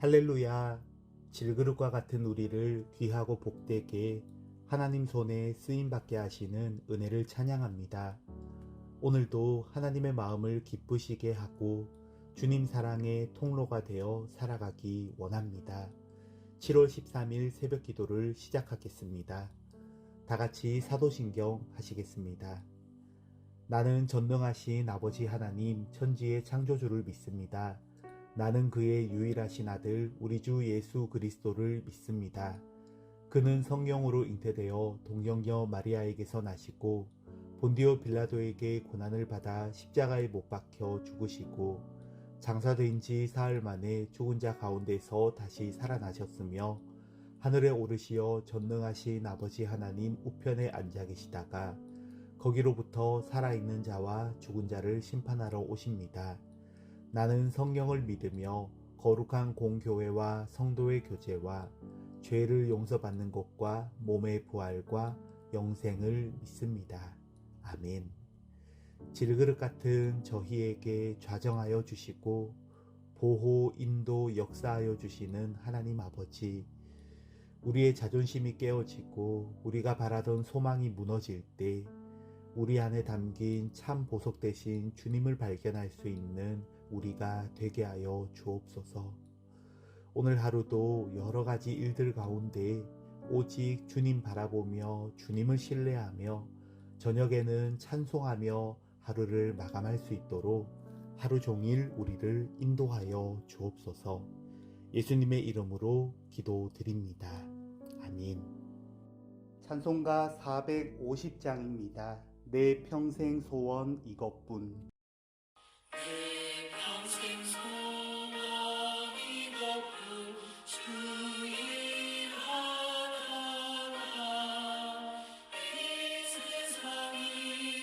할렐루야. 질그릇과 같은 우리를 귀하고 복되게 하나님 손에 쓰임받게 하시는 은혜를 찬양합니다. 오늘도 하나님의 마음을 기쁘시게 하고 주님 사랑의 통로가 되어 살아가기 원합니다. 7월 13일 새벽 기도를 시작하겠습니다. 다 같이 사도신경 하시겠습니다. 나는 전능하신 아버지 하나님 천지의 창조주를 믿습니다. 나는 그의 유일하신 아들 우리 주 예수 그리스도를 믿습니다. 그는 성령으로 잉태되어 동정녀 마리아에게서 나시고 본디오 빌라도에게 고난을 받아 십자가에 못 박혀 죽으시고 장사된 지 사흘 만에 죽은 자 가운데서 다시 살아나셨으며 하늘에 오르시어 전능하신 아버지 하나님 우편에 앉아 계시다가 거기로부터 살아있는 자와 죽은 자를 심판하러 오십니다. 나는 성령을 믿으며 거룩한 공교회와 성도의 교제와 죄를 용서받는 것과 몸의 부활과 영생을 믿습니다. 아멘. 질그릇 같은 저희에게 좌정하여 주시고 보호, 인도, 역사하여 주시는 하나님 아버지, 우리의 자존심이 깨어지고 우리가 바라던 소망이 무너질 때 우리 안에 담긴 참 보석 되신 주님을 발견할 수 있는 우리가 되게 하여 주옵소서. 오늘 하루도 여러 가지 일들 가운데 오직 주님 바라보며 주님을 신뢰하며 저녁에는 찬송하며 하루를 마감할 수 있도록 하루 종일 우리를 인도하여 주옵소서. 예수님의 이름으로 기도드립니다. 아멘. 찬송가 450장입니다. 내 평생 소원 이것뿐. 내 평생 소원 이것뿐 주일 하나하나 이 세상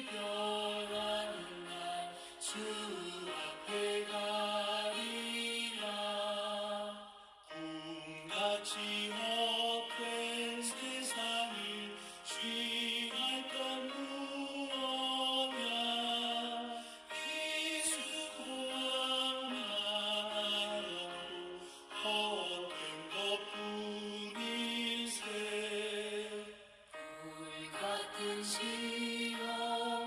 이별하는 날 주 앞에 가리라. 꿈같이 헛된 세상이 취할 것 무엇냐. 헛된 것뿐일세. 불같은 시험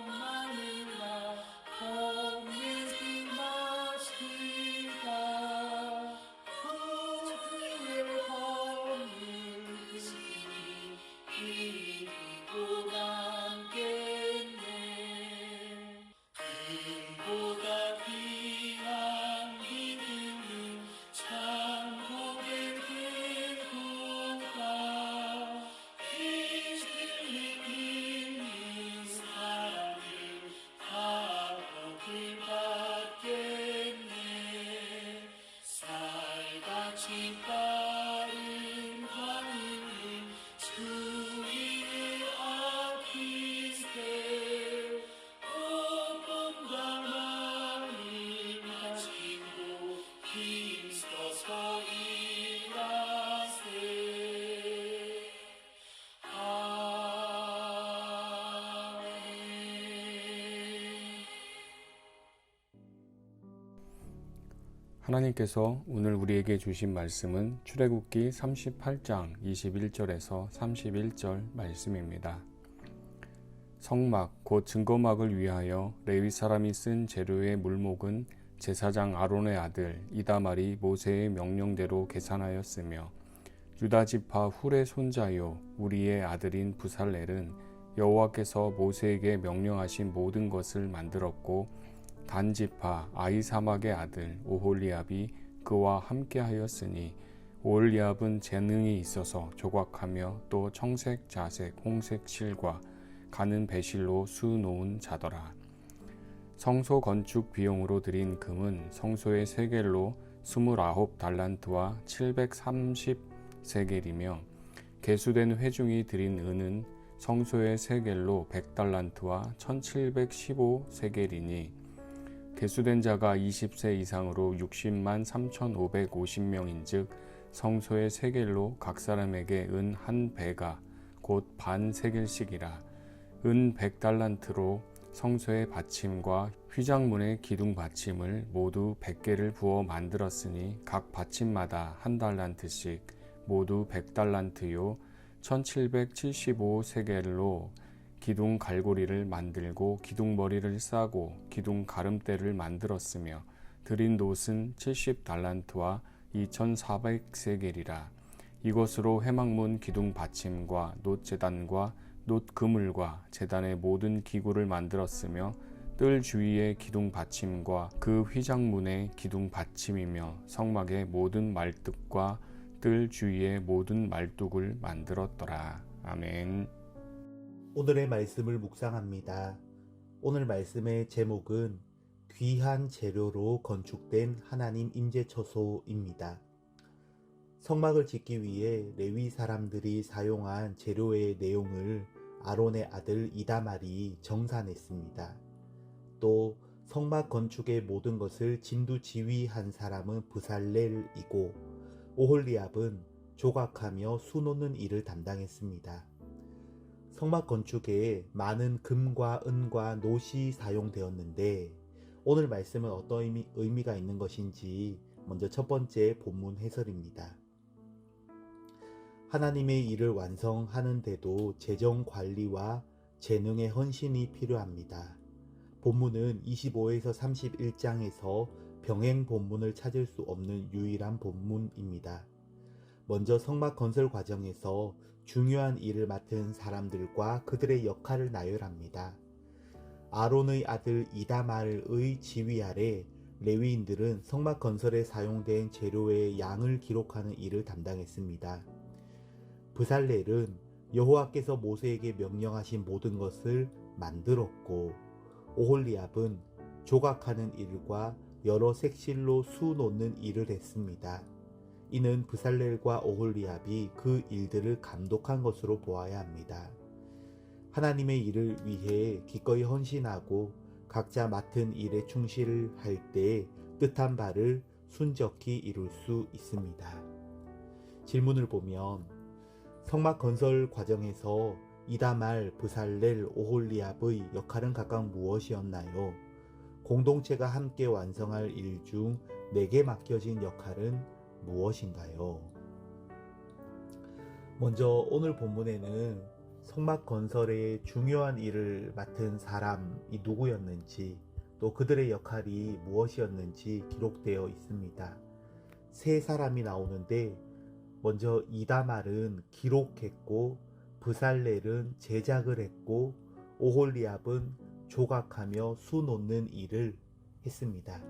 마누라 봄의 마시다. 그의 허물심이 이리고 남겠네. 금보다 귀한 믿음은 참고된 행복과 이슬림 있는 사람들 다 복을 받겠네. 살같이 빠른 하늘님 주위를 아끼세. 온몸과 마음을 가지고 힘써서 일하세. 아멘. 하나님께서 오늘 우리에게 주신 말씀은 출애굽기 38장 21절에서 31절 말씀입니다. 성막 곧 증거막을 위하여 레위 사람이 쓴 재료의 물목은 제사장 아론의 아들 이다말이 모세의 명령대로 계산하였으며 유다 지파 훌의 손자요 우리의 아들인 부살렐은 여호와께서 모세에게 명령하신 모든 것을 만들었고 단 지파 아히사막의 아들 오홀리압이 그와 함께하였으니 오홀리압은 재능이 있어서 조각하며 또 청색, 자색, 홍색 실과 가는 배실로 수놓은 자더라. 성소 건축 비용으로 들인 금은 성소의 세겔로 29달란트와 730세겔이며 개수된 회중이 들인 은은 성소의 세겔로 100달란트와 1715세겔이니 개수된 자가 20세 이상으로 60만 3,550명인 즉 성소의 세겔로 각 사람에게 은 한 배가 곧 반 세겔씩이라. 은 100달란트로 성소의 받침과 휘장문의 기둥 받침을 모두 100개를 부어 만들었으니 각 받침마다 한 달란트씩 모두 100달란트요 1775세겔로 기둥 갈고리를 만들고 기둥 머리를 싸고 기둥 가름대를 만들었으며 드린 놋은 70달란트와 2400세겔이라. 이것으로 회막문 기둥 받침과 놋 제단과 놋 그물과 제단의 모든 기구를 만들었으며 뜰 주위의 기둥 받침과 그 휘장문의 기둥 받침이며 성막의 모든 말뚝과 뜰 주위의 모든 말뚝을 만들었더라. 아멘. 오늘의 말씀을 묵상합니다. 오늘 말씀의 제목은 귀한 재료로 건축된 하나님 임재처소입니다. 성막을 짓기 위해 레위 사람들이 사용한 재료의 내용을 아론의 아들 이다말이 정산했습니다. 또 성막 건축의 모든 것을 진두지휘한 사람은 브살렐이고 오홀리압은 조각하며 수놓는 일을 담당했습니다. 성막 건축에 많은 금과 은과 놋이 사용되었는데 오늘 말씀은 어떤 의미가 있는 것인지 먼저 첫 번째 본문 해설입니다. 하나님의 일을 완성하는데도 재정 관리와 재능의 헌신이 필요합니다. 본문은 25에서 31장에서 병행 본문을 찾을 수 없는 유일한 본문입니다. 먼저 성막 건설 과정에서 중요한 일을 맡은 사람들과 그들의 역할을 나열합니다. 아론의 아들 이다말의 지휘 아래 레위인들은 성막 건설에 사용된 재료의 양을 기록하는 일을 담당했습니다. 브살렐은 여호와께서 모세에게 명령하신 모든 것을 만들었고 오홀리압은 조각하는 일과 여러 색실로 수 놓는 일을 했습니다. 이는 브살렐과 오홀리압이 그 일들을 감독한 것으로 보아야 합니다. 하나님의 일을 위해 기꺼이 헌신하고 각자 맡은 일에 충실할 때 뜻한 바를 순적히 이룰 수 있습니다. 질문을 보면 성막 건설 과정에서 이다말, 브살렐, 오홀리압의 역할은 각각 무엇이었나요? 공동체가 함께 완성할 일 중 내게 맡겨진 역할은 무엇인가요? 먼저 오늘 본문에는 성막 건설의 중요한 일을 맡은 사람이 누구였는지 또 그들의 역할이 무엇이었는지 기록되어 있습니다. 세 사람이 나오는데 먼저 이다말은 기록했고 브살렐은 제작을 했고 오홀리압은 조각하며 수 놓는 일을 했습니다.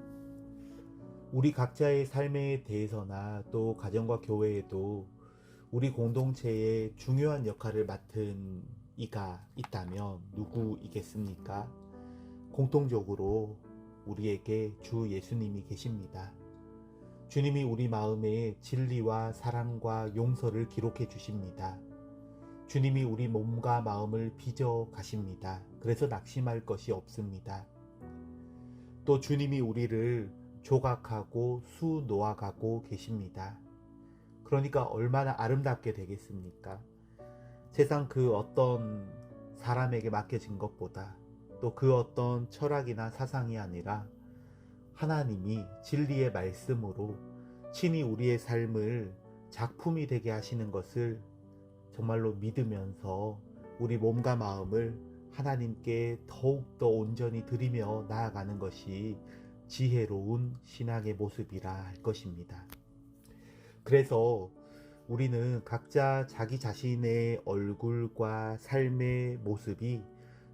우리 각자의 삶에 대해서나 또 가정과 교회에도 우리 공동체에 중요한 역할을 맡은 이가 있다면 누구이겠습니까? 공통적으로 우리에게 주 예수님이 계십니다. 주님이 우리 마음에 진리와 사랑과 용서를 기록해 주십니다. 주님이 우리 몸과 마음을 빚어 가십니다. 그래서 낙심할 것이 없습니다. 또 주님이 우리를 조각하고 수 놓아가고 계십니다. 그러니까 얼마나 아름답게 되겠습니까? 세상 그 어떤 사람에게 맡겨진 것보다 또 그 어떤 철학이나 사상이 아니라 하나님이 진리의 말씀으로 친히 우리의 삶을 작품이 되게 하시는 것을 정말로 믿으면서 우리 몸과 마음을 하나님께 더욱더 온전히 드리며 나아가는 것이 지혜로운 신앙의 모습이라 할 것입니다. 그래서 우리는 각자 자기 자신의 얼굴과 삶의 모습이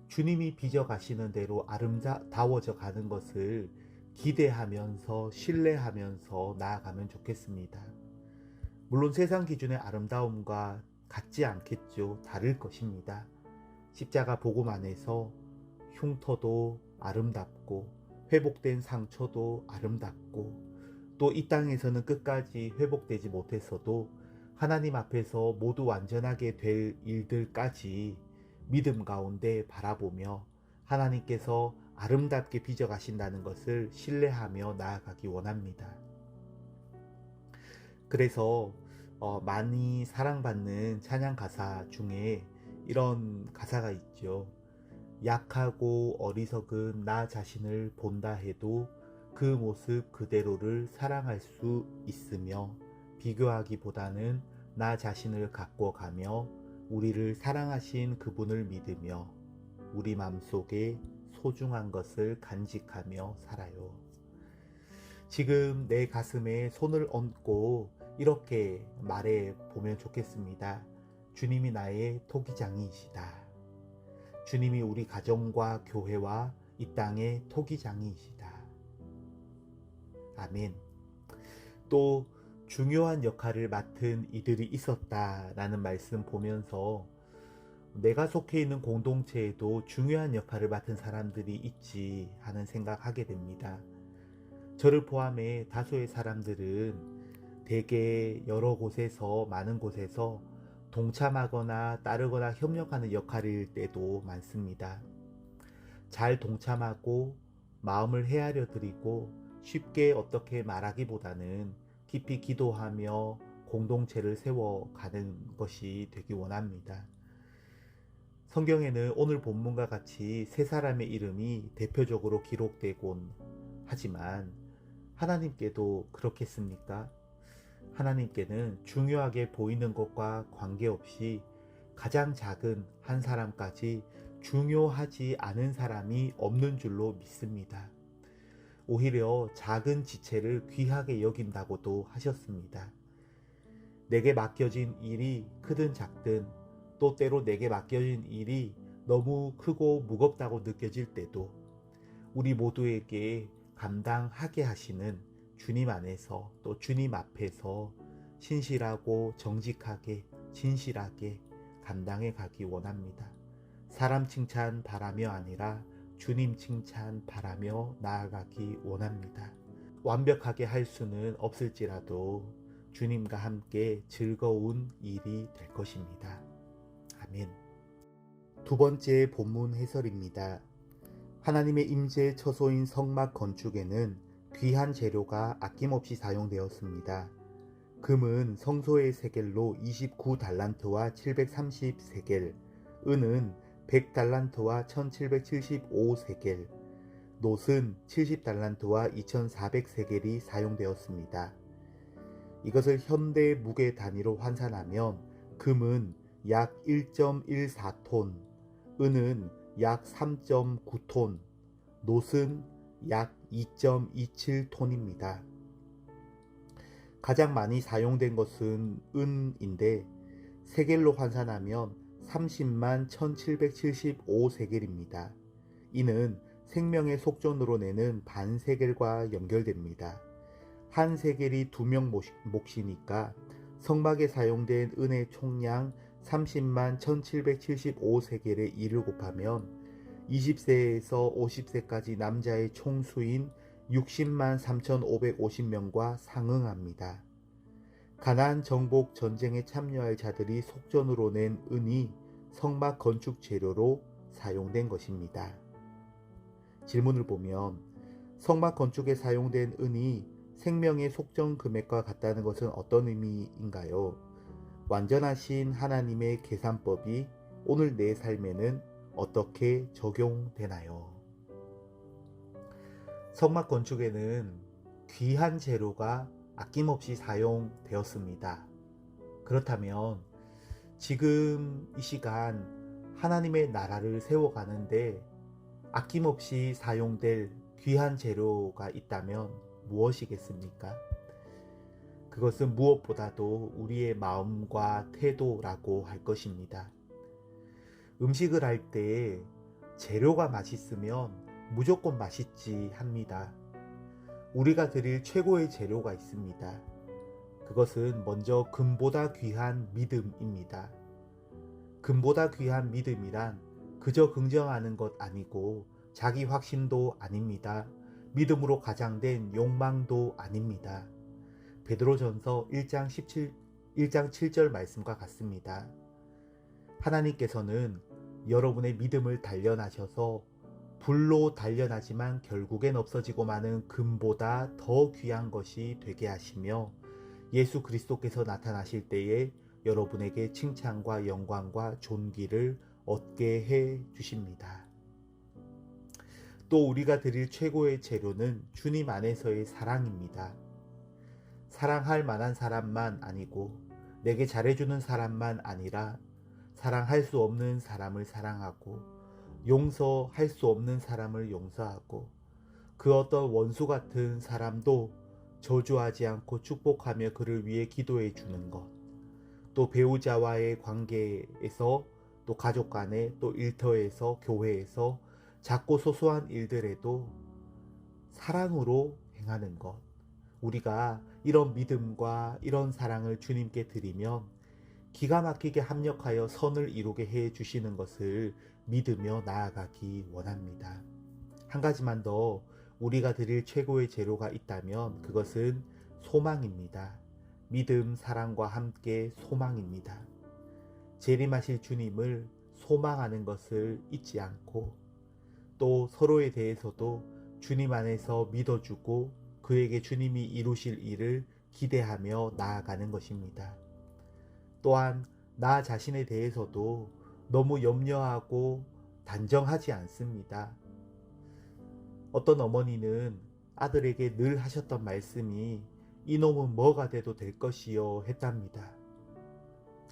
주님이 빚어가시는 대로 아름다워져 가는 것을 기대하면서 신뢰하면서 나아가면 좋겠습니다. 물론 세상 기준의 아름다움과 같지 않겠죠. 다를 것입니다. 십자가 복음 안에서 흉터도 아름답고 회복된 상처도 아름답고 또 이 땅에서는 끝까지 회복되지 못했어도 하나님 앞에서 모두 완전하게 될 일들까지 믿음 가운데 바라보며 하나님께서 아름답게 빚어가신다는 것을 신뢰하며 나아가기 원합니다. 그래서 많이 사랑받는 찬양 가사 중에 이런 가사가 있죠. 약하고 어리석은 나 자신을 본다 해도 그 모습 그대로를 사랑할 수 있으며 비교하기보다는 나 자신을 갖고 가며 우리를 사랑하신 그분을 믿으며 우리 마음속에 소중한 것을 간직하며 살아요. 지금 내 가슴에 손을 얹고 이렇게 말해 보면 좋겠습니다. 주님이 나의 토기장이시다. 주님이 우리 가정과 교회와 이 땅의 토기장이시다. 아멘. 또 중요한 역할을 맡은 이들이 있었다라는 말씀 보면서 내가 속해 있는 공동체에도 중요한 역할을 맡은 사람들이 있지 하는 생각하게 됩니다. 저를 포함해 다수의 사람들은 대개 여러 곳에서 많은 곳에서 동참하거나 따르거나 협력하는 역할일 때도 많습니다. 잘 동참하고 마음을 헤아려 드리고 쉽게 어떻게 말하기보다는 깊이 기도하며 공동체를 세워가는 것이 되기 원합니다. 성경에는 오늘 본문과 같이 세 사람의 이름이 대표적으로 기록되곤 하지만 하나님께도 그렇겠습니까? 하나님께는 중요하게 보이는 것과 관계없이 가장 작은 한 사람까지 중요하지 않은 사람이 없는 줄로 믿습니다. 오히려 작은 지체를 귀하게 여긴다고도 하셨습니다. 내게 맡겨진 일이 크든 작든 또 때로 내게 맡겨진 일이 너무 크고 무겁다고 느껴질 때도 우리 모두에게 감당하게 하시는 주님 안에서 또 주님 앞에서 신실하고 정직하게 진실하게 감당해 가기 원합니다. 사람 칭찬 바라며 아니라 주님 칭찬 바라며 나아가기 원합니다. 완벽하게 할 수는 없을지라도 주님과 함께 즐거운 일이 될 것입니다. 아멘. 두 번째 본문 해설입니다. 하나님의 임재 처소인 성막 건축에는 귀한 재료가 아낌없이 사용되었습니다. 금은 성소의 세겔로 29달란트와 730세겔, 은은 100달란트와 1775세겔, 놋은 70달란트와 2400세겔이 사용되었습니다. 이것을 현대 무게 단위로 환산하면 금은 약 1.14톤, 은은 약 3.9톤, 놋은 약 2.27톤입니다. 가장 많이 사용된 것은 은인데 세겔로 환산하면 30만 1775세겔입니다. 이는 생명의 속전으로 내는 반세겔과 연결됩니다. 한 세겔이 2명 몫이니까 성막에 사용된 은의 총량 30만 1775세겔에 2를 곱하면 20세에서 50세까지 남자의 총수인 60만 3,550명과 상응합니다. 가나안 정복 전쟁에 참여할 자들이 속전으로 낸 은이 성막 건축 재료로 사용된 것입니다. 질문을 보면 성막 건축에 사용된 은이 생명의 속전 금액과 같다는 것은 어떤 의미인가요? 완전하신 하나님의 계산법이 오늘 내 삶에는 어떻게 적용되나요? 성막 건축에는 귀한 재료가 아낌없이 사용되었습니다. 그렇다면 지금 이 시간 하나님의 나라를 세워가는데 아낌없이 사용될 귀한 재료가 있다면 무엇이겠습니까? 그것은 무엇보다도 우리의 마음과 태도라고 할 것입니다. 음식을 할 때 재료가 맛있으면 무조건 맛있지 합니다. 우리가 드릴 최고의 재료가 있습니다. 그것은 먼저 금보다 귀한 믿음입니다. 금보다 귀한 믿음이란 그저 긍정하는 것 아니고 자기 확신도 아닙니다. 믿음으로 가장된 욕망도 아닙니다. 베드로전서 1장 7절 말씀과 같습니다. 하나님께서는 여러분의 믿음을 단련하셔서 불로 단련하지만 결국엔 없어지고 마는 금보다 더 귀한 것이 되게 하시며 예수 그리스도께서 나타나실 때에 여러분에게 칭찬과 영광과 존귀를 얻게 해 주십니다. 또 우리가 드릴 최고의 재료는 주님 안에서의 사랑입니다. 사랑할 만한 사람만 아니고 내게 잘해주는 사람만 아니라 사랑할 수 없는 사람을 사랑하고 용서할 수 없는 사람을 용서하고 그 어떤 원수 같은 사람도 저주하지 않고 축복하며 그를 위해 기도해 주는 것. 또 배우자와의 관계에서 또 가족 간에 또 일터에서 교회에서 작고 소소한 일들에도 사랑으로 행하는 것. 우리가 이런 믿음과 이런 사랑을 주님께 드리면 기가 막히게 합력하여 선을 이루게 해 주시는 것을 믿으며 나아가기 원합니다. 한 가지만 더 우리가 드릴 최고의 재료가 있다면 그것은 소망입니다. 믿음, 사랑과 함께 소망입니다. 재림하실 주님을 소망하는 것을 잊지 않고 또 서로에 대해서도 주님 안에서 믿어주고 그에게 주님이 이루실 일을 기대하며 나아가는 것입니다. 또한 나 자신에 대해서도 너무 염려하고 단정하지 않습니다. 어떤 어머니는 아들에게 늘 하셨던 말씀이 이놈은 뭐가 돼도 될 것이요 했답니다.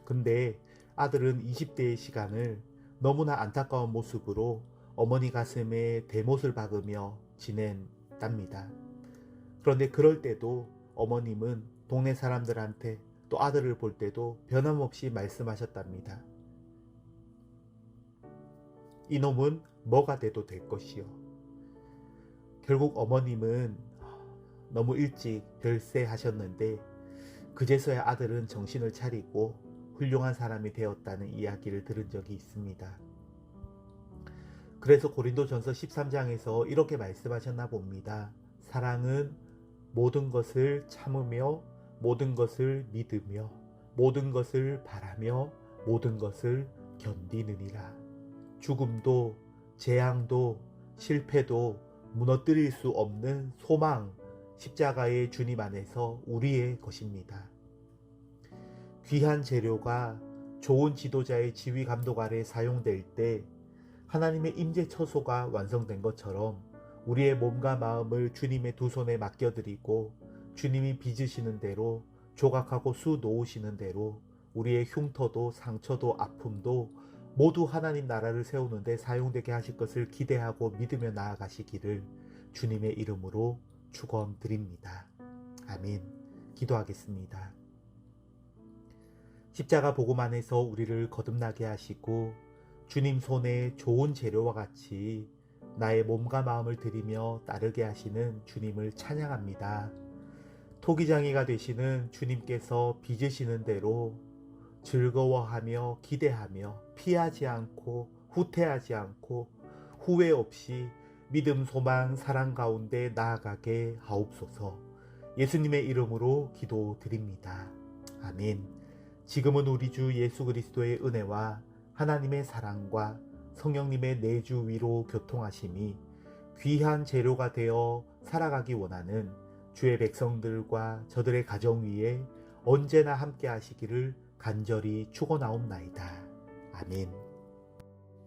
근데 아들은 20대의 시간을 너무나 안타까운 모습으로 어머니 가슴에 대못을 박으며 지낸답니다. 그런데 그럴 때도 어머님은 동네 사람들한테 또 아들을 볼 때도 변함없이 말씀하셨답니다. 이놈은 뭐가 돼도 될 것이요. 결국 어머님은 너무 일찍 별세하셨는데 그제서야 아들은 정신을 차리고 훌륭한 사람이 되었다는 이야기를 들은 적이 있습니다. 그래서 고린도전서 13장에서 이렇게 말씀하셨나 봅니다. 사랑은 모든 것을 참으며 모든 것을 믿으며 모든 것을 바라며 모든 것을 견디느니라. 죽음도 재앙도 실패도 무너뜨릴 수 없는 소망, 십자가의 주님 안에서 우리의 것입니다. 귀한 재료가 좋은 지도자의 지휘 감독 아래 사용될 때 하나님의 임재처소가 완성된 것처럼 우리의 몸과 마음을 주님의 두 손에 맡겨드리고 주님이 빚으시는 대로 조각하고 수 놓으시는 대로 우리의 흉터도 상처도 아픔도 모두 하나님 나라를 세우는 데 사용되게 하실 것을 기대하고 믿으며 나아가시기를 주님의 이름으로 축원드립니다. 아멘. 기도하겠습니다. 십자가 복음 안에서 우리를 거듭나게 하시고 주님 손에 좋은 재료와 같이 나의 몸과 마음을 드리며 따르게 하시는 주님을 찬양합니다. 토기장이가 되시는 주님께서 빚으시는 대로 즐거워하며 기대하며 피하지 않고 후퇴하지 않고 후회 없이 믿음, 소망, 사랑 가운데 나아가게 하옵소서. 예수님의 이름으로 기도드립니다. 아멘. 지금은 우리 주 예수 그리스도의 은혜와 하나님의 사랑과 성령님의 내주 위로 교통하심이 귀한 재료가 되어 살아가기 원하는 주의 백성들과 저들의 가정 위에 언제나 함께 하시기를 간절히 축원하옵나이다. 아멘.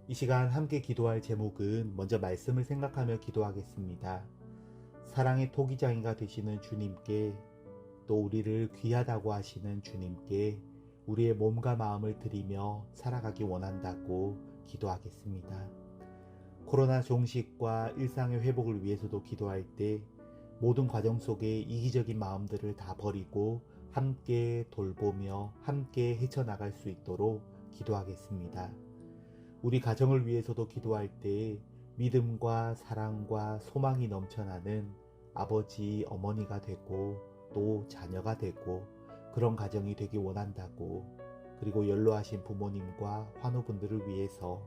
이 시간 함께 기도할 제목은 먼저 말씀을 생각하며 기도하겠습니다. 사랑의 토기장이가 되시는 주님께 또 우리를 귀하다고 하시는 주님께 우리의 몸과 마음을 드리며 살아가기 원한다고 기도하겠습니다. 코로나 종식과 일상의 회복을 위해서도 기도할 때 모든 과정 속에 이기적인 마음들을 다 버리고 함께 돌보며 함께 헤쳐나갈 수 있도록 기도하겠습니다. 우리 가정을 위해서도 기도할 때 믿음과 사랑과 소망이 넘쳐나는 아버지, 어머니가 되고 또 자녀가 되고 그런 가정이 되기 원한다고, 그리고 연로하신 부모님과 환우분들을 위해서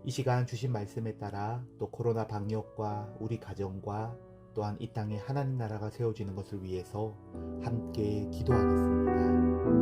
이 시간 주신 말씀에 따라 또 코로나 방역과 우리 가정과 또한 이 땅에 하나님 나라가 세워지는 것을 위해서 함께 기도하겠습니다.